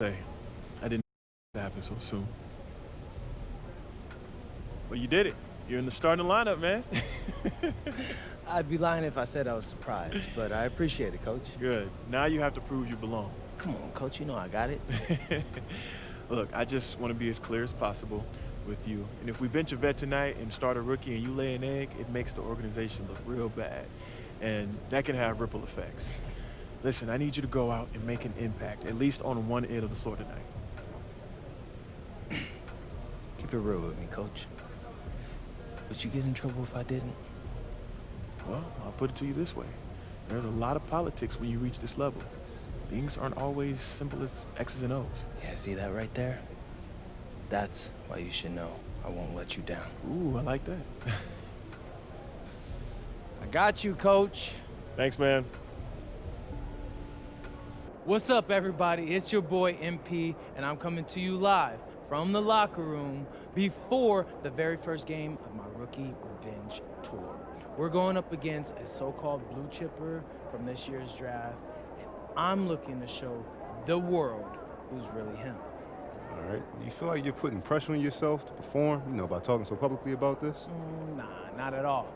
say I didn't know it happen so soon. Well, you did it. You're in the starting lineup, man. I'd be lying if I said I was surprised, but I appreciate it, Coach. Good. Now you have to prove you belong. Come on, Coach, you know I got it. Look, I just want to be as clear as possible with you. And if we bench a vet tonight and start a rookie and you lay an egg, it makes the organization look real bad. And that can have ripple effects. Listen, I need you to go out and make an impact, at least on one end of the floor tonight. Keep it real with me, Coach. Would you get in trouble if I didn't? Well, I'll put it to you this way. There's a lot of politics when you reach this level. Things aren't always simple as X's and O's. Yeah, see that right there? That's why you should know I won't let you down. Ooh, I like that. I got you, Coach. Thanks, man. What's up, everybody? It's your boy, MP, and I'm coming to you live from the locker room before the very first game of my Rookie Revenge Tour. We're going up against a so-called blue chipper from this year's draft, and I'm looking to show the world who's really him. All right. You feel like you're putting pressure on yourself to perform, by talking so publicly about this? Nah, not at all.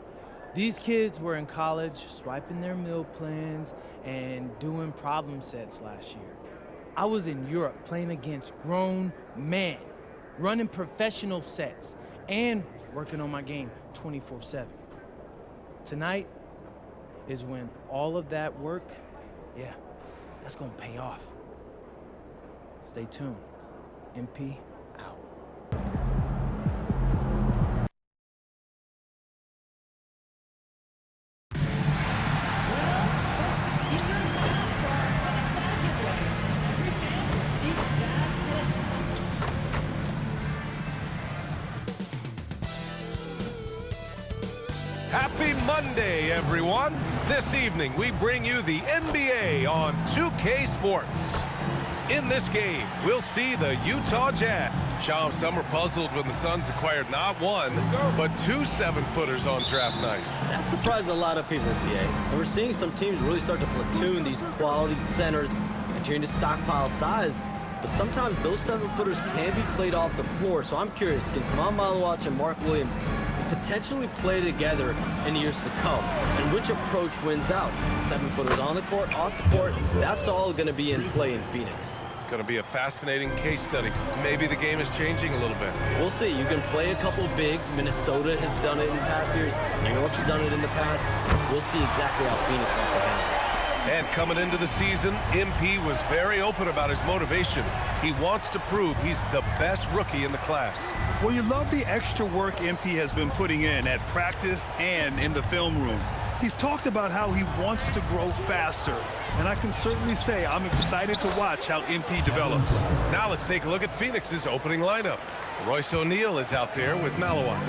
These kids were in college swiping their meal plans and doing problem sets last year. I was in Europe playing against grown men, running professional sets, and working on my game 24/7. Tonight is when all of that work, that's gonna pay off. Stay tuned. MP out. Happy Monday, everyone. This evening, we bring you the NBA on 2K Sports. In this game, we'll see the Utah Jazz. Shams, some are puzzled when the Suns acquired not one, but two 7-footers on draft night. That surprised a lot of people, PA. And we're seeing some teams really start to platoon these quality centers and trying to stockpile size. But sometimes those 7-footers can be played off the floor. So I'm curious, can Kamal Malawach and Mark Williams potentially play together in years to come? And which approach wins out? 7-footers on the court, off the court, that's all going to be in play in Phoenix. Going to be a fascinating case study. Maybe the game is changing a little bit. We'll see. You can play a couple bigs. Minnesota has done it in past years. New York's done it in the past. We'll see exactly how Phoenix wants to handle it. And coming into the season, MP was very open about his motivation. He wants to prove he's the best rookie in the class. Well, you love the extra work MP has been putting in at practice and in the film room. He's talked about how he wants to grow faster, and I can certainly say I'm excited to watch how MP develops. Now let's take a look at Phoenix's opening lineup. Royce O'Neal is out there with Malawach.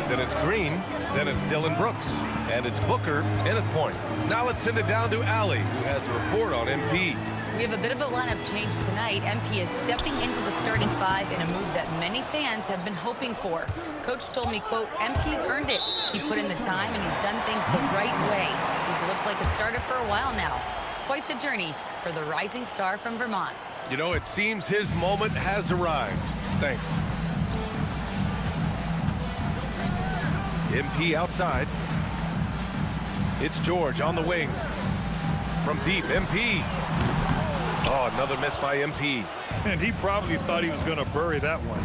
Then it's Green, then it's Dylan Brooks, and it's Booker in at point. Now let's send it down to Allie, who has a report on MP. We have a bit of a lineup change tonight. MP is stepping into the starting five in a move that many fans have been hoping for. Coach told me, quote, MP's earned it. He put in the time and he's done things the right way. He's looked like a starter for a while now. It's quite the journey for the rising star from Vermont. You know, it seems his moment has arrived. Thanks. MP outside. It's George on the wing. From deep, MP. Oh, another miss by MP. And he probably thought he was going to bury that one.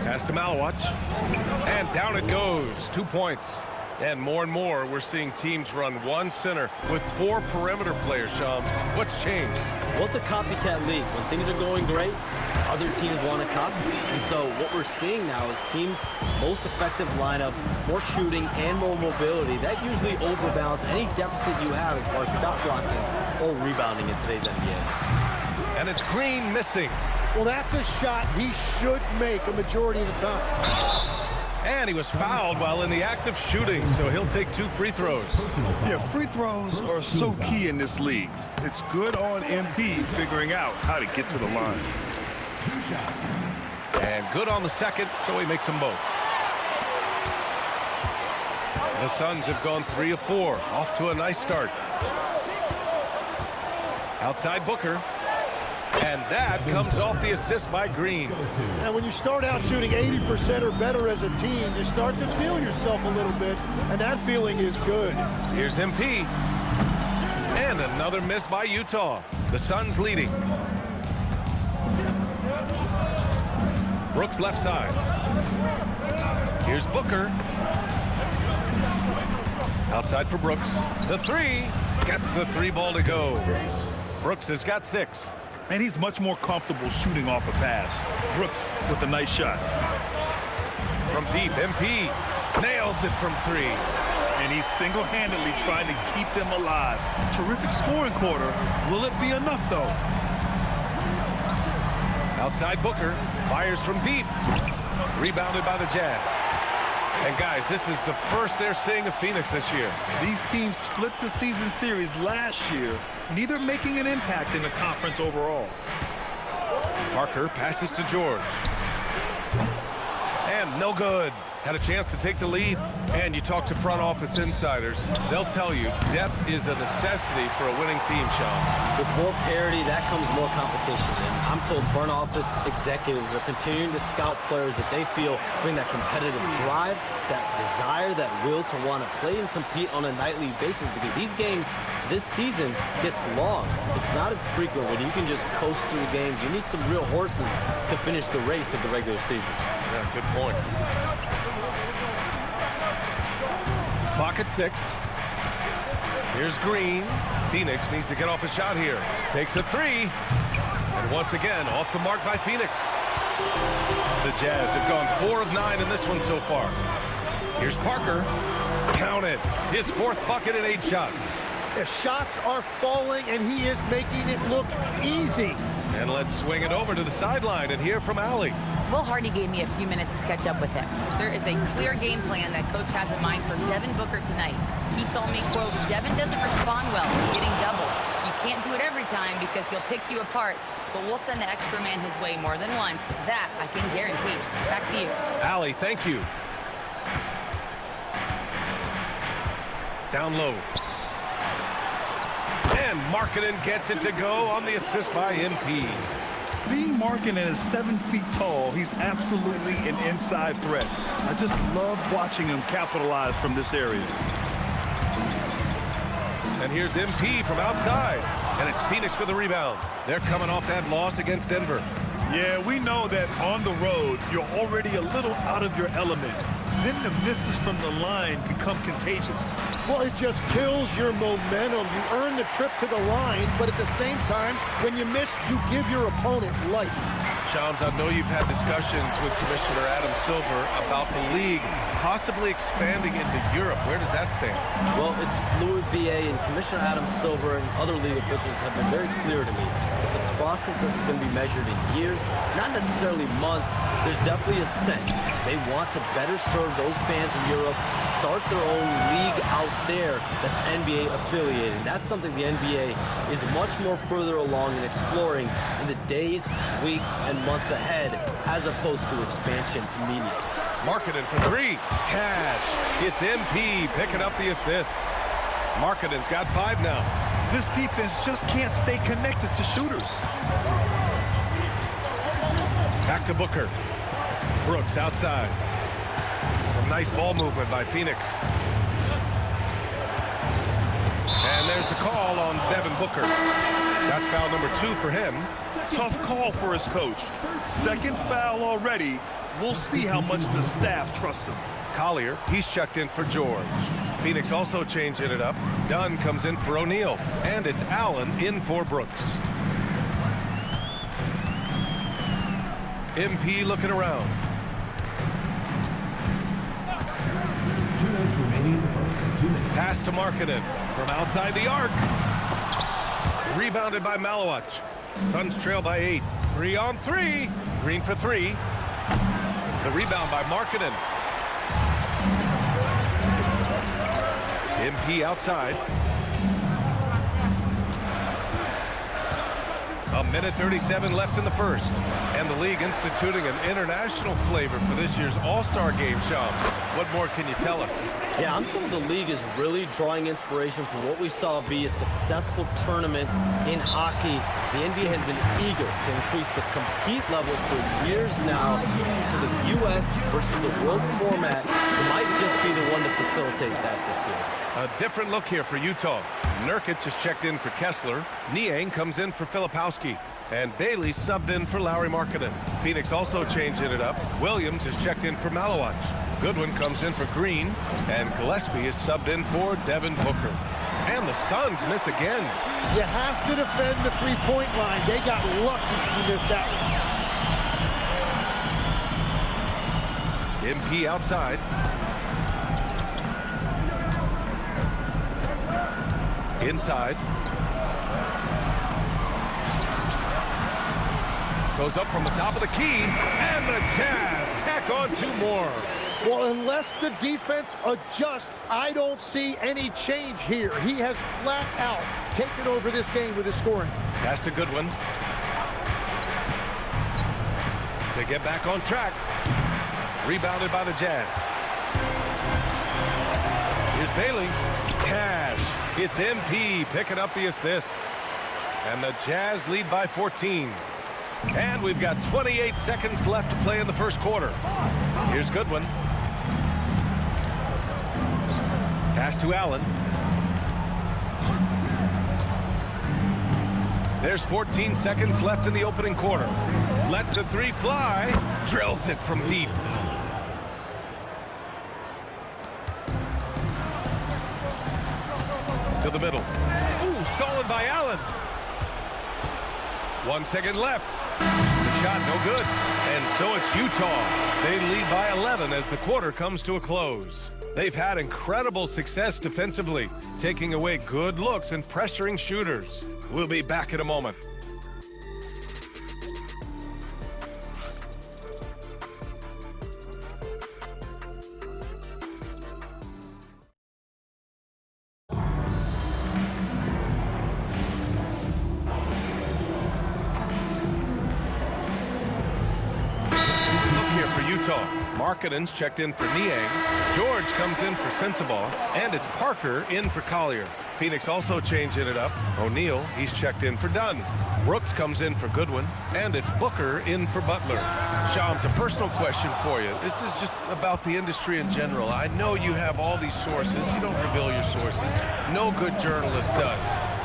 Pass to Malawach. And down it goes. 2 points. And more, we're seeing teams run one center with 4 perimeter players, Shams. What's changed? Well, it's a copycat league. When things are going great, other teams want to copy. And so what we're seeing now is teams' most effective lineups, more shooting and more mobility. That usually overbalances any deficit you have as far as shot blocking or rebounding in today's NBA. And it's Green missing. Well, that's a shot he should make a majority of the time. And he was fouled while in the act of shooting, so he'll take 2 free throws. Yeah, free throws are so key in this league. It's good on MP figuring out how to get to the line. And good on the second, so he makes them both. The Suns have gone 3 of 4, off to a nice start. Outside Booker. And that comes off the assist by Green. And when you start out shooting 80% or better as a team, you start to feel yourself a little bit, and that feeling is good. Here's MP. And another miss by Utah. The Suns leading. Brooks left side. Here's Booker. Outside for Brooks. The three. Gets the three ball to go. Brooks has got 6. And he's much more comfortable shooting off a pass. Brooks with a nice shot. From deep, MP nails it from 3. And he's single-handedly trying to keep them alive. Terrific scoring quarter. Will it be enough, though? Outside Booker. Fires from deep. Rebounded by the Jazz. And guys, this is the first they're seeing of Phoenix this year. These teams split the season series last year, neither making an impact in the conference overall. Parker passes to George. And no good. Had a chance to take the lead. And you talk to front office insiders, they'll tell you depth is a necessity for a winning team, Shams. With more parity, that comes more competition. And I'm told front office executives are continuing to scout players that they feel bring that competitive drive, that desire, that will to want to play and compete on a nightly basis, because these games this season gets long. It's not as frequent when you can just coast through the games. You need some real horses to finish the race of the regular season. Yeah, good point. Clock at 6. Here's Green. Phoenix needs to get off a shot here. Takes a 3. And once again, off the mark by Phoenix. The Jazz have gone 4 of 9 in this one so far. Here's Parker. Count it. His 4th bucket in 8 shots. The shots are falling, and he is making it look easy. And let's swing it over to the sideline and hear from Allie. Will Hardy gave me a few minutes to catch up with him. There is a clear game plan that coach has in mind for Devin Booker tonight. He told me, quote, Devin doesn't respond well to getting doubled. You can't do it every time because he'll pick you apart, but we'll send the extra man his way more than once. That I can guarantee. Back to you. Allie, thank you. Down low. And Markkanen gets it to go on the assist by MP. Being Markkanen is 7 feet tall, he's absolutely an inside threat. I just love watching him capitalize from this area. And here's MP from outside. And it's Phoenix with the rebound. They're coming off that loss against Denver. Yeah, we know that on the road, you're already a little out of your element. Then the misses from the line become contagious. Well, it just kills your momentum. You earn the trip to the line, but at the same time, when you miss, you give your opponent life. Shams, I know you've had discussions with Commissioner Adam Silver about the league possibly expanding into Europe. Where does that stand? Well, it's fluid, BA, and Commissioner Adam Silver and other league officials have been very clear to me. It's a process that's going to be measured in years, not necessarily months. There's definitely a sense they want to better serve those fans in Europe, start their own league out there that's NBA affiliated. That's something the NBA is much more further along in exploring in the days, weeks, and months ahead, as opposed to expansion immediately. Markkanen for 3. Cash. It's MP picking up the assist. Markkanen's got 5 now. This defense just can't stay connected to shooters. Back to Booker. Brooks outside. Some nice ball movement by Phoenix. And there's the call on Devin Booker. That's foul number 2 for him. Tough call for his coach. Second foul already. We'll see how much the staff trusts him. Collier, he's checked in for George. Phoenix also changing it up. Dunn comes in for O'Neal. And it's Allen in for Brooks. MP looking around. Pass to Markkanen from outside the arc. Rebounded by Malawach. Suns trail by 8. 3 on 3. Green for 3. The rebound by Markkanen. MP outside. A minute 37 left in the first. And the league instituting an international flavor for this year's All-Star Game, Shams. what more can you tell us? Yeah, I'm told the league is really drawing inspiration from what we saw be a successful tournament in hockey. The NBA has been eager to increase the compete level for years now, so the U.S. versus the world format might just be the one to facilitate that this year. A different look here for Utah. Nurkic has checked in for Kessler. Niang comes in for Filipowski. And Bailey subbed in for Lauri Markkanen. Phoenix also changing it up. Williams has checked in for Malawach. Goodwin comes in for Green. And Gillespie is subbed in for Devin Booker. And the Suns miss again. You have to defend the three-point line. They got lucky to miss that one. MP outside. Inside. Goes up from the top of the key, and the Jazz tack on 2 more. Well, unless the defense adjusts, I don't see any change here. He has flat out taken over this game with his scoring. Pass to Goodwin. To get back on track. Rebounded by the Jazz. Here's Bailey. Cash. It's MP picking up the assist. And the Jazz lead by 14. And we've got 28 seconds left to play in the first quarter. Here's Goodwin. Pass to Allen. There's 14 seconds left in the opening quarter. Lets a 3 fly. Drills it from deep. To the middle. Ooh, stolen by Allen. 1 second left. The shot no good. And so it's Utah. They lead by 11 as the quarter comes to a close. They've had incredible success defensively, taking away good looks and pressuring shooters. We'll be back in a moment. Markkanen's checked in for Niang. George comes in for Sensabaugh. And it's Parker in for Collier. Phoenix also changing it up. O'Neal, he's checked in for Dunn. Brooks comes in for Goodwin. And it's Booker in for Butler. Shams, a personal question for you. This is just about the industry in general. I know you have all these sources. You don't reveal your sources. No good journalist does.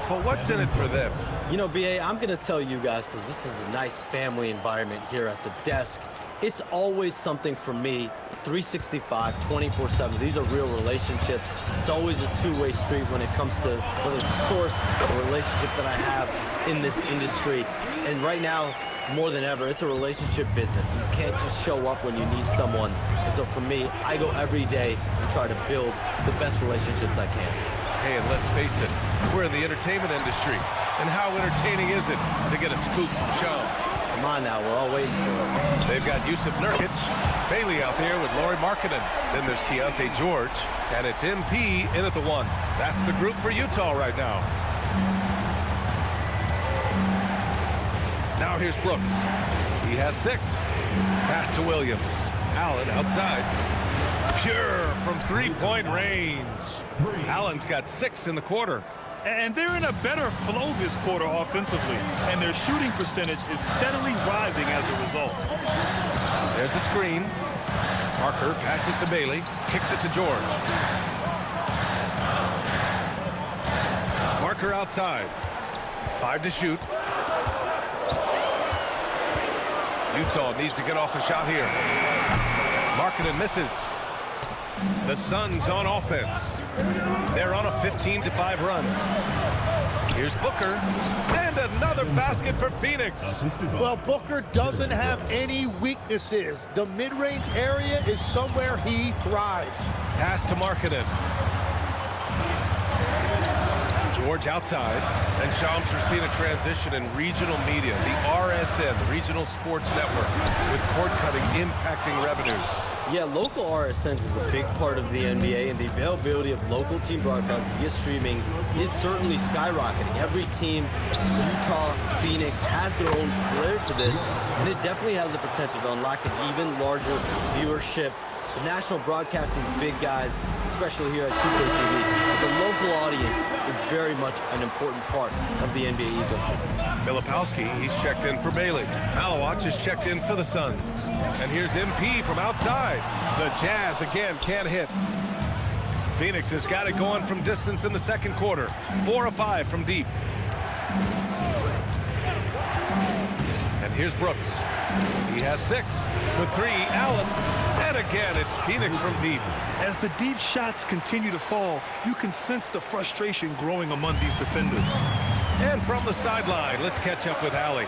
But what's in it for them? You know, BA, I'm going to tell you guys, because this is a nice family environment here at the desk. It's always something for me, 365, 24/7. These are real relationships. It's always a two-way street when it comes to whether it's a source or a relationship that I have in this industry. And right now, more than ever, it's a relationship business. You can't just show up when you need someone. And so for me, I go every day and try to build the best relationships I can. Hey, and let's face it, we're in the entertainment industry. And how entertaining is it to get a scoop from Shams? Come on now, we're all waiting for it. They've got Yusuf Nurkic, Bailey out there with Lauri Markkanen. Then there's Keontae George, and it's MP in at the 1. That's the group for Utah right now. Now here's Brooks. He has 6. Pass to Williams. Allen outside. Pure from three-point range. Allen's got 6 in the quarter. And they're in a better flow this quarter offensively, and their shooting percentage is steadily rising as a result. There's a screen. Parker passes to Bailey, kicks it to George. Parker outside. 5 to shoot. Utah needs to get off a shot here. Markkanen misses. The Suns on offense. They're on a 15-5 run. Here's Booker, and another basket for Phoenix. Well, Booker doesn't have any weaknesses. The mid-range area is somewhere he thrives. Pass to Markkanen. George outside, and Shams are seeing a transition in regional media. The RSN, the Regional Sports Network, with cord-cutting impacting revenues. Yeah, local RSNs is a big part of the NBA, and the availability of local team broadcasts via streaming is certainly skyrocketing. Every team, Utah, Phoenix, has their own flair to this, and it definitely has the potential to unlock an even larger viewership The national broadcasting is big, guys, especially here at 2K TV. But the local audience is very much an important part of the NBA ecosystem. Filipowski, he's checked in for Bailey. Malawach is checked in for the Suns. And here's MP from outside. The Jazz again can't hit. Phoenix has got it going from distance in the second quarter. 4 of 5 from deep. And here's Brooks. He has 6. For 3, Allen. And again, it's Phoenix from deep. As the deep shots continue to fall, you can sense the frustration growing among these defenders. And from the sideline, let's catch up with Allie.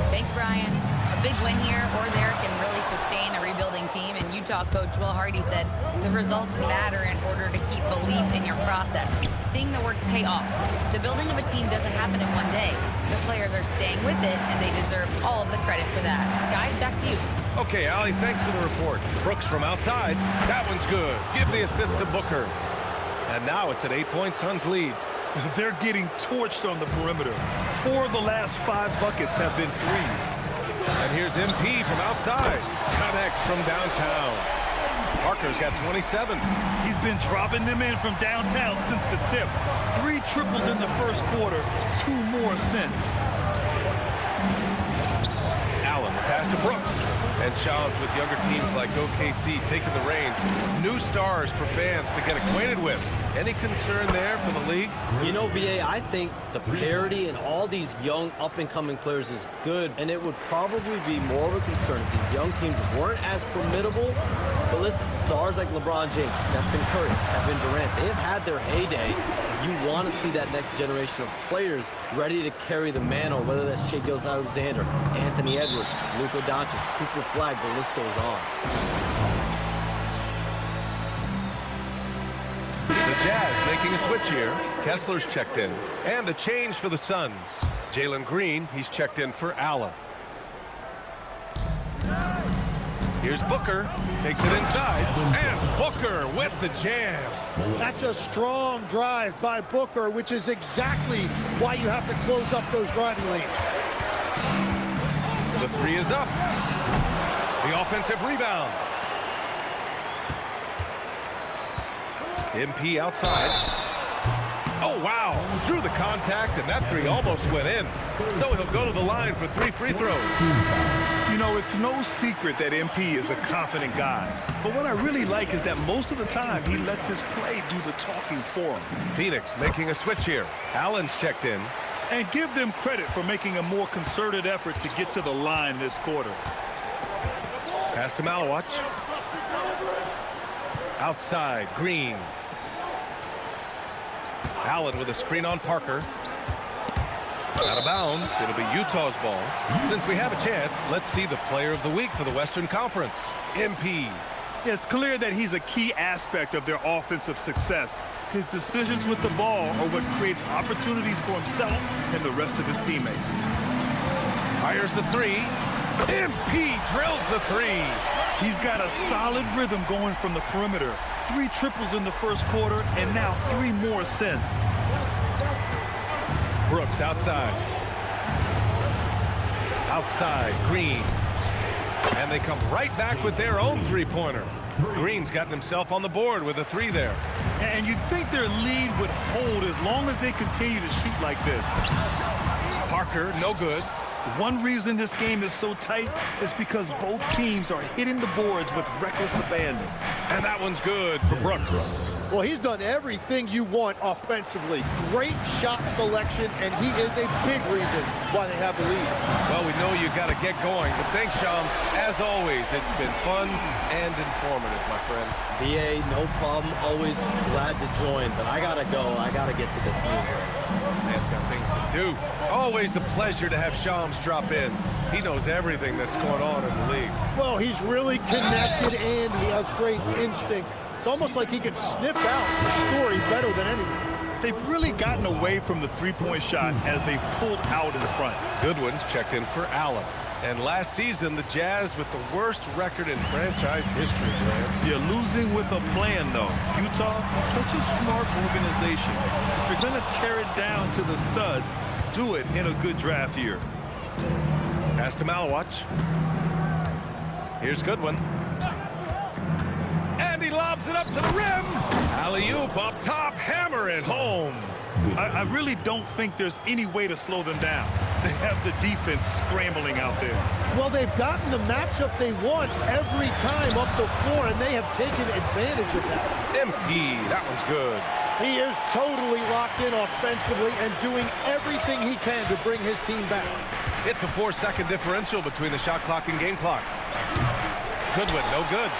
Thanks, Brian. A big win here or there can really sustain a rebuilding team, and Utah coach Will Hardy said the results matter in order to keep belief in your process, seeing the work pay off. The building of a team doesn't happen in one day. The players are staying with it, and they deserve all of the credit for that. Guys, back to you. Okay, Allie, thanks for the report. Brooks from outside. That one's good. Give the assist to Booker. And now it's an 8-point Suns lead. They're getting torched on the perimeter. 4 of the last 5 buckets have been threes. And here's MP from outside. Connects from downtown. Parker's got 27. He's been dropping them in from downtown since the tip. 3 triples in the first quarter, 2 more since. Allen, the pass to Brooks. And Shams with younger teams like OKC taking the reins. New stars for fans to get acquainted with. Any concern there for the league? You know, BA, I think the parity in all these young up-and-coming players is good, and it would probably be more of a concern if these young teams weren't as formidable. But listen, stars like LeBron James, Stephen Curry, Kevin Durant, they have had their heyday. You want to see that next generation of players ready to carry the mantle, whether that's Shai Gilgeous-Alexander, Anthony Edwards, Luka Doncic, Cooper Flag, the list goes on. The Jazz making a switch here. Kessler's checked in. And a change for the Suns. Jalen Green, he's checked in for Allen. Here's Booker. Takes it inside. And Booker with the jam. That's a strong drive by Booker, which is exactly why you have to close up those driving lanes. The 3 is up. The offensive rebound. MP outside. Oh, wow. Through the contact, and that 3 almost went in. So he'll go to the line for 3 free throws. You know, it's no secret that MP is a confident guy. But what I really like is that most of the time he lets his play do the talking for him. Phoenix making a switch here. Allen's checked in. And give them credit for making a more concerted effort to get to the line this quarter. Pass to Malawach. Outside, Green. Allen with a screen on Parker. Out of bounds. It'll be Utah's ball. Since we have a chance, let's see the player of the week for the Western Conference. MP. Yeah, it's clear that he's a key aspect of their offensive success. His decisions with the ball are what creates opportunities for himself and the rest of his teammates. Fires the 3. MP drills the 3. He's got a solid rhythm going from the perimeter. 3 triples in the first quarter, and now 3 more since. Brooks outside. Outside, Green. And they come right back with their own 3-pointer. Green's gotten himself on the board with a 3 there. And you'd think their lead would hold as long as they continue to shoot like this. Parker, no good. One reason this game is so tight is because both teams are hitting the boards with reckless abandon. And that one's good for Brooks. Well, he's done everything you want offensively. Great shot selection, and he is a big reason why they have the lead. Well, we know you got to get going, but thanks, Shams. As always, it's been fun and informative, my friend. BA, no problem. Always glad to join, but I got to go. I got to get to this news. Man's got things to do. Always a pleasure to have Shams drop in. He knows everything that's going on in the league. Well, he's really connected, and he has great instincts. It's almost like he can sniff out the story better than anyone. They've really gotten away from the 3-point shot as they've pulled out in front. Goodwin's checked in for Allen. And last season, the Jazz with the worst record in franchise history, man. You're losing with a plan, though. Utah, such a smart organization. If you're going to tear it down to the studs, do it in a good draft year. Pass to Malawach. Here's Goodwin. lobs it up to the rim. Alley-oop up top, hammer it home. I really don't think there's any way to slow them down. They have the defense scrambling out there. Well, they've gotten the matchup they want every time up the floor, and they have taken advantage of that. MP, that one's good. He is totally locked in offensively and doing everything he can to bring his team back. It's a 4-second differential between the shot clock and game clock. Goodwin, no good.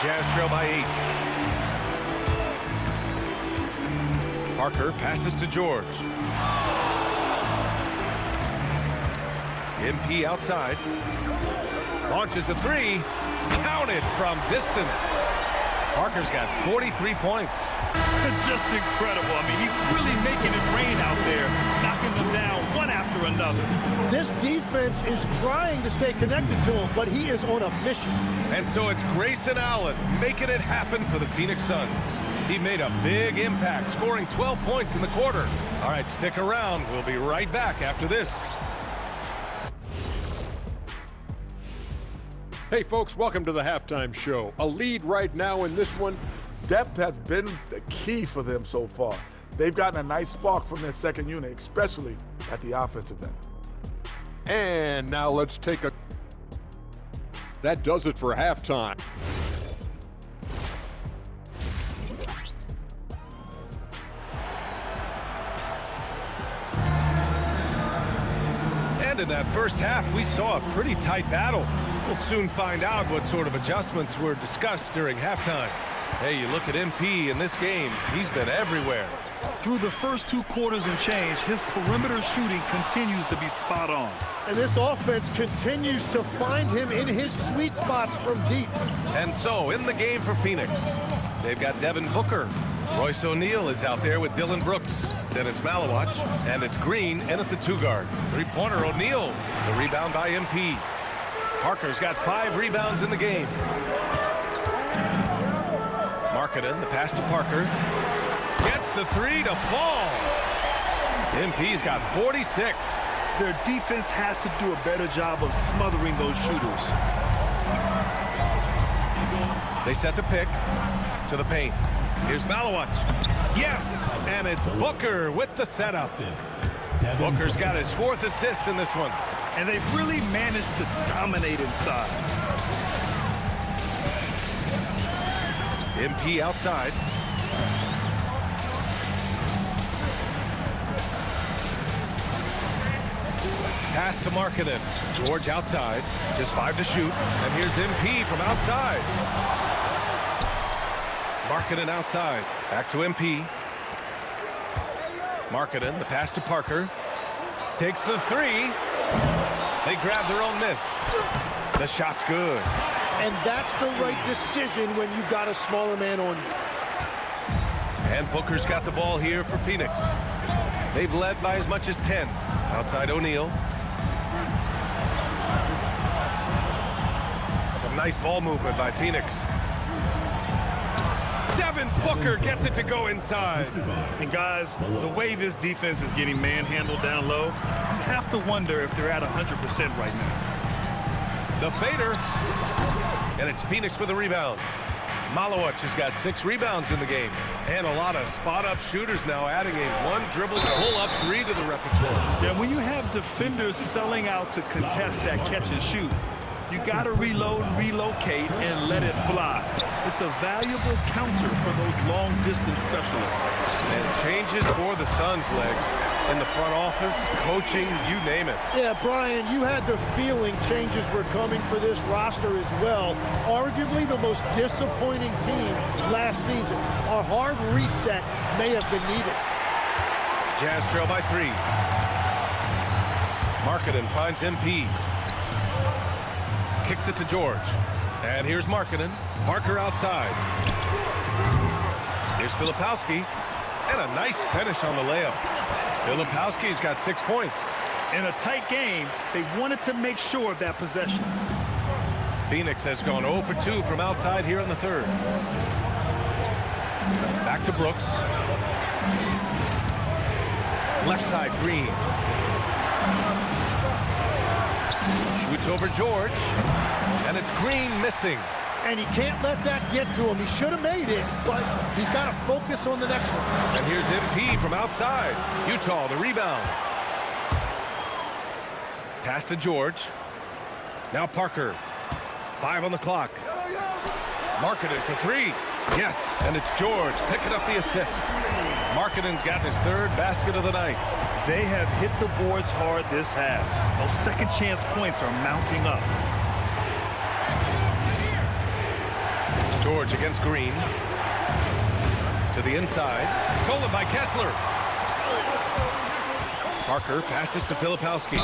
Jazz trail by 8. Parker passes to George. MP outside. Launches a 3. Counted from distance. Parker's got 43 points. Just incredible. I mean, he's really making it rain out there, knocking them down one after another. This defense is trying to stay connected to him, but he is on a mission. And so it's Grayson Allen making it happen for the Phoenix Suns. He made a big impact, scoring 12 points in the quarter. All right, stick around. We'll be right back after this. Hey folks, welcome to the halftime show. A lead right now in this one. Depth has been the key for them so far. They've gotten a nice spark from their second unit, especially at the offensive end. And now let's take a... That does it for halftime. And in that first half, we saw a pretty tight battle. We'll soon find out what sort of adjustments were discussed during halftime. Hey, you look at MP in this game, he's been everywhere. Through the first 2 quarters and change, his perimeter shooting continues to be spot on. And this offense continues to find him in his sweet spots from deep. And so, in the game for Phoenix, they've got Devin Booker. Royce O'Neal is out there with Dylan Brooks. Then it's Malawach, and it's Green in at the 2-guard. Three-pointer O'Neal. The rebound by MP. Parker's got 5 rebounds in the game. Markkanen, the pass to Parker. Gets the 3 to fall. MP's got 46. Their defense has to do a better job of smothering those shooters. They set the pick to the paint. Here's Malawach. Yes, and it's Booker with the setup. Booker's got his 4th assist in this one. And they've really managed to dominate inside. MP outside. Pass to Markkanen. George outside. Just 5 to shoot. And here's MP from outside. Markkanen outside. Back to MP. Markkanen, the pass to Parker. Takes the 3. They grab their own miss. The shot's good. And that's the right decision when you've got a smaller man on you. And Booker's got the ball here for Phoenix. They've led by as much as 10. Outside O'Neal. Some nice ball movement by Phoenix. Devin Booker gets it to go inside. And guys, the way this defense is getting manhandled down low, you have to wonder if they're at 100% right now. The fader. And it's Phoenix with a rebound. Malawach has got 6 rebounds in the game. And a lot of spot-up shooters now, adding a 1-dribble pull-up 3 to the repertoire. Yeah, when you have defenders selling out to contest that catch and shoot, you got to reload, relocate, and let it fly. It's a valuable counter for those long-distance specialists. And changes for the Suns, Legs. In the front office, coaching, you name it. Yeah, Brian, you had the feeling changes were coming for this roster as well. Arguably the most disappointing team last season. A hard reset may have been needed. Jazz trail by 3. Markkanen finds MP. Kicks it to George. And here's Markkanen. Parker outside. Here's Filipowski. And a nice finish on the layup. Filipowski's got 6 points. In a tight game, they wanted to make sure of that possession. Phoenix has gone 0 for 2 from outside here in the 3rd. Back to Brooks. Left side, Green. Shoots over George. And it's Green missing. And he can't let that get to him. He should have made it, but he's got to focus on the next one. And here's MP from outside. Utah, the rebound. Pass to George. Now Parker. 5 on the clock. Markkanen for 3. Yes, and it's George picking up the assist. Markkanen's got his 3rd basket of the night. They have hit the boards hard this half. Those second chance points are mounting up. George against Green. To the inside. Stolen by Kessler. Parker passes to Filipowski.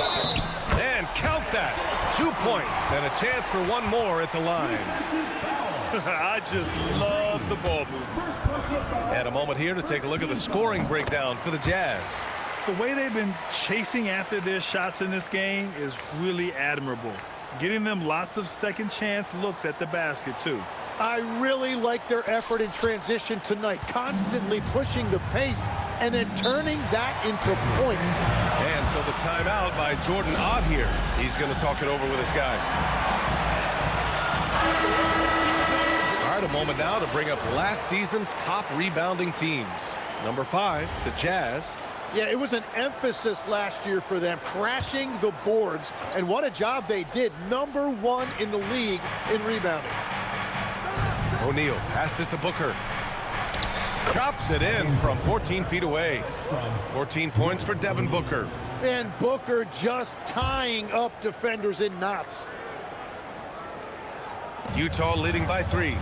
And count that. 2 points and a chance for one more at the line. I just love the ball movement. And a moment here to take a look at the scoring breakdown for the Jazz. The way they've been chasing after their shots in this game is really admirable. Getting them lots of second chance looks at the basket, too. I really like their effort in transition tonight, constantly pushing the pace and then turning that into points. And so the timeout by Jordan Ott here. He's going to talk it over with his guys. All right, a moment now to bring up last season's top rebounding teams. Number 5, the Jazz. Yeah, it was an emphasis last year for them, crashing the boards, and what a job they did. Number 1 in the league in rebounding. O'Neal passes to Booker. Chops it in from 14 feet away. 14 points for Devin Booker. And Booker just tying up defenders in knots. Utah leading by 3.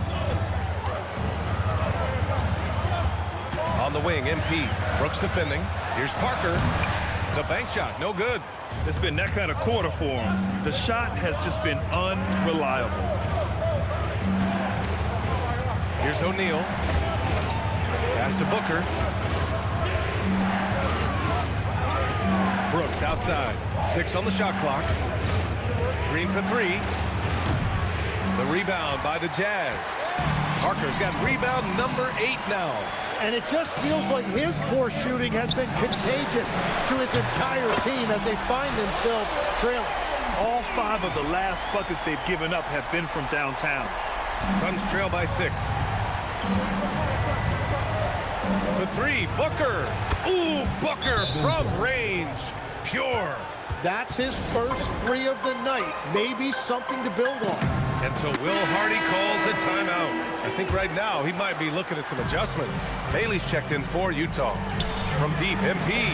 On the wing, MP. Brooks defending. Here's Parker. The bank shot, no good. It's been that kind of quarter for him. The shot has just been unreliable. Here's O'Neal. Pass to Booker. Brooks outside. 6 on the shot clock. Green for 3. The rebound by the Jazz. Parker's got rebound number 8 now. And it just feels like his poor shooting has been contagious to his entire team as they find themselves trailing. All 5 of the last buckets they've given up have been from downtown. Suns trail by 6. For 3, Booker. Ooh, Booker from range. Pure. That's his first 3 of the night. Maybe something to build on. Until Will Hardy calls a timeout. I think right now he might be looking at some adjustments. Bailey's checked in for Utah. From deep, MP.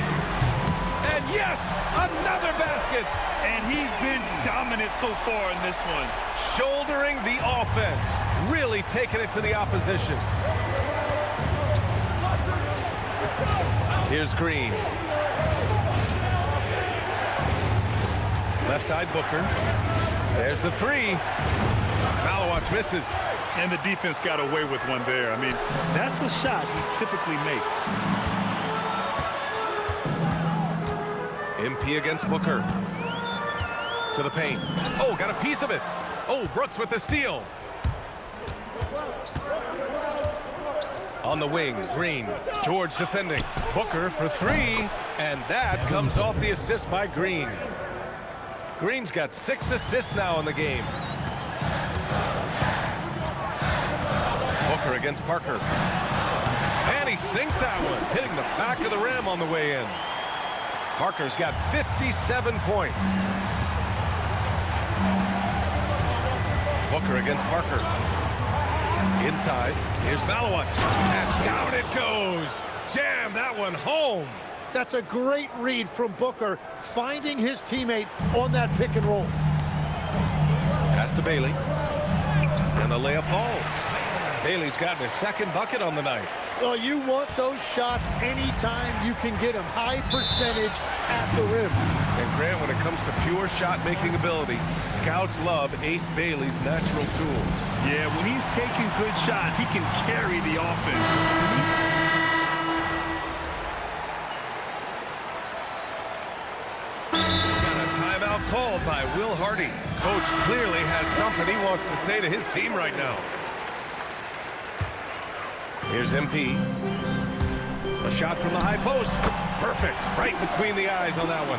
And yes, another basket. And he's been dominant so far in this one. Shouldering the offense. Really taking it to the opposition. Here's Green. Left side, Booker. There's the 3. Malawach misses. And the defense got away with one there. I mean, that's the shot he typically makes. MP against Booker. To the paint. Oh, got a piece of it. Oh, Brooks with the steal. On the wing, Green. George defending. Booker for 3. And that comes off the assist by Green. Green's got 6 assists now in the game. Booker against Parker. And he sinks that one, hitting the back of the rim on the way in. Parker's got 57 points. Booker against Parker. Inside, here's Malawach. And down it goes. Jam that one home. That's a great read from Booker, finding his teammate on that pick and roll. Pass to Bailey. And the layup falls. Bailey's gotten his 2nd bucket on the night. Well, you want those shots anytime you can get them. High percentage at the rim. And Grant, when it comes to pure shot-making ability, scouts love Ace Bailey's natural tools. Yeah, when he's taking good shots, he can carry the offense. Timeout called by Will Hardy. Coach clearly has something he wants to say to his team right now. Here's MP. A shot from the high post. Perfect. Right between the eyes on that one.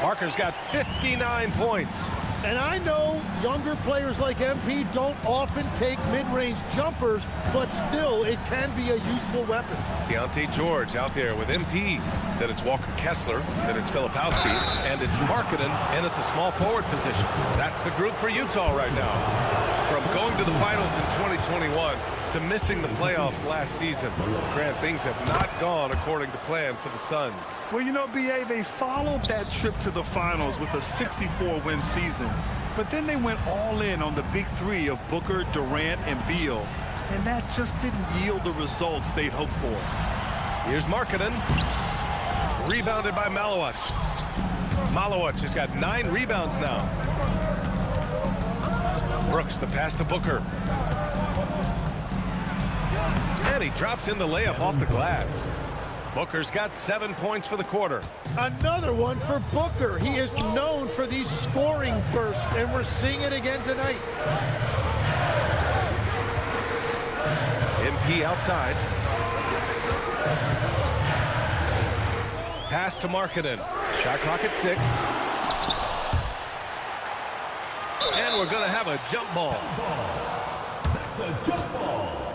Parker's got 59 points. And I know younger players like MP don't often take mid-range jumpers, but still, it can be a useful weapon. Keontae George out there with MP. Then it's Walker Kessler. Then it's Filipowski. And it's Markkanen in at the small forward position. That's the group for Utah right now. From going to the finals in 2021 to missing the playoffs last season, Grant, things have not gone according to plan for the Suns. Well, you know, BA, they followed that trip to the finals with a 64-win season. But then they went all in on the big three of Booker, Durant, and Beal. And that just didn't yield the results they'd hoped for. Here's Markkanen. Rebounded by Malowich. Malowich has got 9 rebounds now. Brooks, the pass to Booker. And he drops in the layup off the glass. Booker's got 7 points for the quarter. Another one for Booker. He is known for these scoring bursts, and we're seeing it again tonight. MP outside. Pass to Markkanen. Shot clock at 6. And we're going to have a jump ball. That's a jump ball.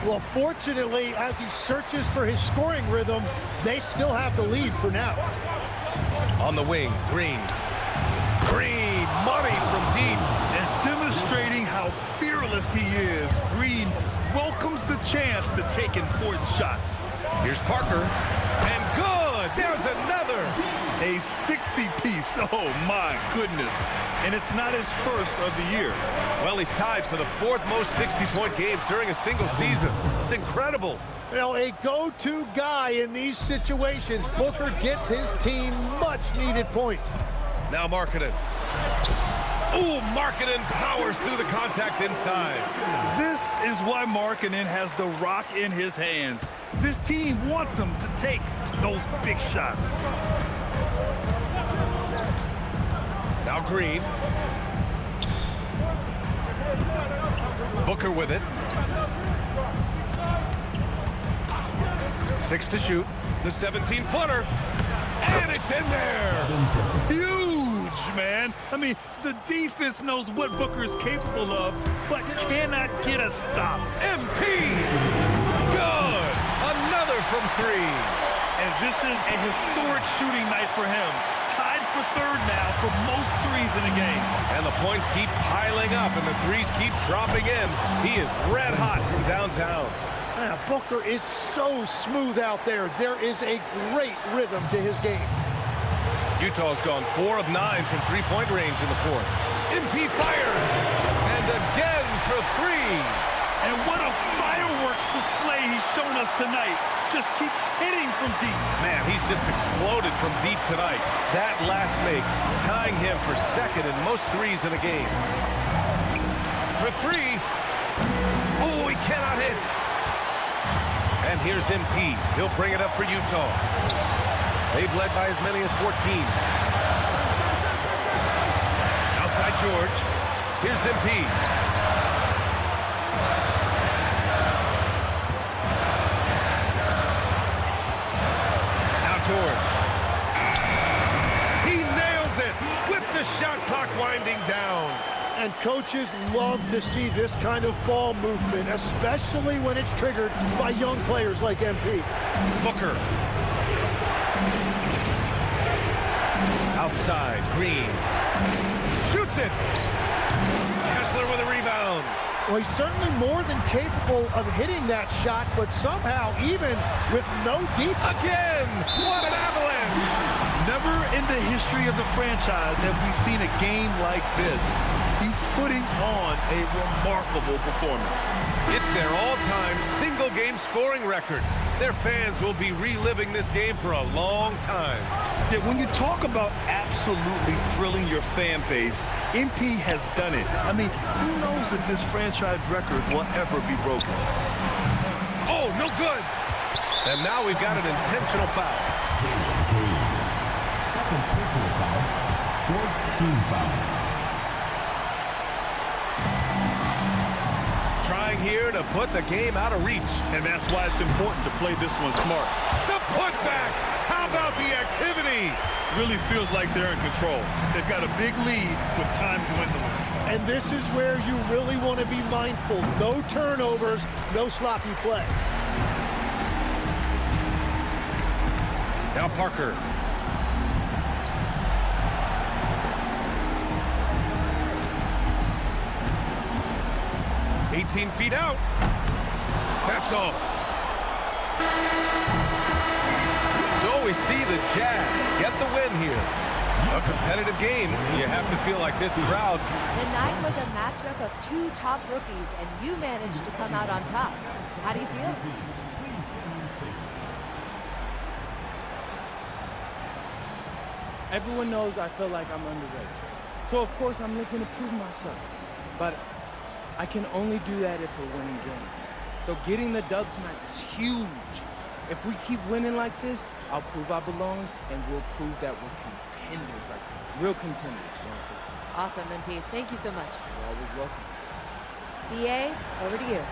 Well, fortunately, as he searches for his scoring rhythm, they still have the lead for now. On the wing, Green. Green, money from deep. And demonstrating how fearless he is, Green welcomes the chance to take important shots. Here's Parker. And good! There's another! A 60-piece, oh my goodness. And it's not his first of the year. Well, he's tied for the 4th most 60-point games during a single season. It's incredible. You know, a go-to guy in these situations. Booker gets his team much-needed points. Now Markkanen. Ooh, Markkanen powers through the contact inside. This is why Markkanen has the rock in his hands. This team wants him to take those big shots. Now Green. Booker with it. 6 to shoot. The 17-footer. And it's in there. Huge, man. I mean, the defense knows what Booker is capable of, but cannot get a stop. MP. Good. Another from 3. And this is a historic shooting night for him. Tied for 3rd now for most threes in a game. And the points keep piling up and the threes keep dropping in. He is red hot from downtown. Booker is so smooth out there. There is a great rhythm to his game. Utah's gone 4 of 9 from three-point range in the 4th. MP fires. And again for 3. And what a fireworks display he's shown us tonight. Just keeps hitting from deep. Man, he's just exploded from deep tonight. That last make, tying him for 2nd in most threes in a game. For 3. Oh, he cannot hit. And here's MP. He'll bring it up for Utah. They've led by as many as 14. Outside George. Here's MP. George. He nails it with the shot clock winding down. And coaches love to see this kind of ball movement, especially when it's triggered by young players like MP. Booker. Outside, Green. Shoots it. Kessler with a rebound. Well, he's certainly more than capable of hitting that shot, but somehow, even with no deep... Again! What an avalanche! Never in the history of the franchise have we seen a game like this. He's putting on a remarkable performance. It's their all-time single-game scoring record. Their fans will be reliving this game for a long time. Yeah, when you talk about absolutely thrilling your fan base, MP has done it. I mean, who knows if this franchise record will ever be broken? Oh, no good. And now we've got an intentional foul. Second personal foul, 4th team foul. Trying here to put the game out of reach. And that's why it's important to play this one smart. The putback! How about the activity? Really feels like they're in control. They've got a big lead with time dwindling. And this is where you really want to be mindful. No turnovers, no sloppy play. Now Parker. "18 feet out. That's off. So we see the Jazz get the win here. A competitive game. You have to feel like this crowd. Tonight was a matchup of two top rookies, and you managed to come out on top. How do you feel? Everyone knows I feel like I'm underrated. So of course I'm looking to prove myself. But I can only do that if we're winning games. So getting the dub tonight is huge. If we keep winning like this, I'll prove I belong, and we'll prove that we're contenders, like real contenders, Jennifer. Awesome, MP. Thank you so much. You're always welcome. BA, over to you.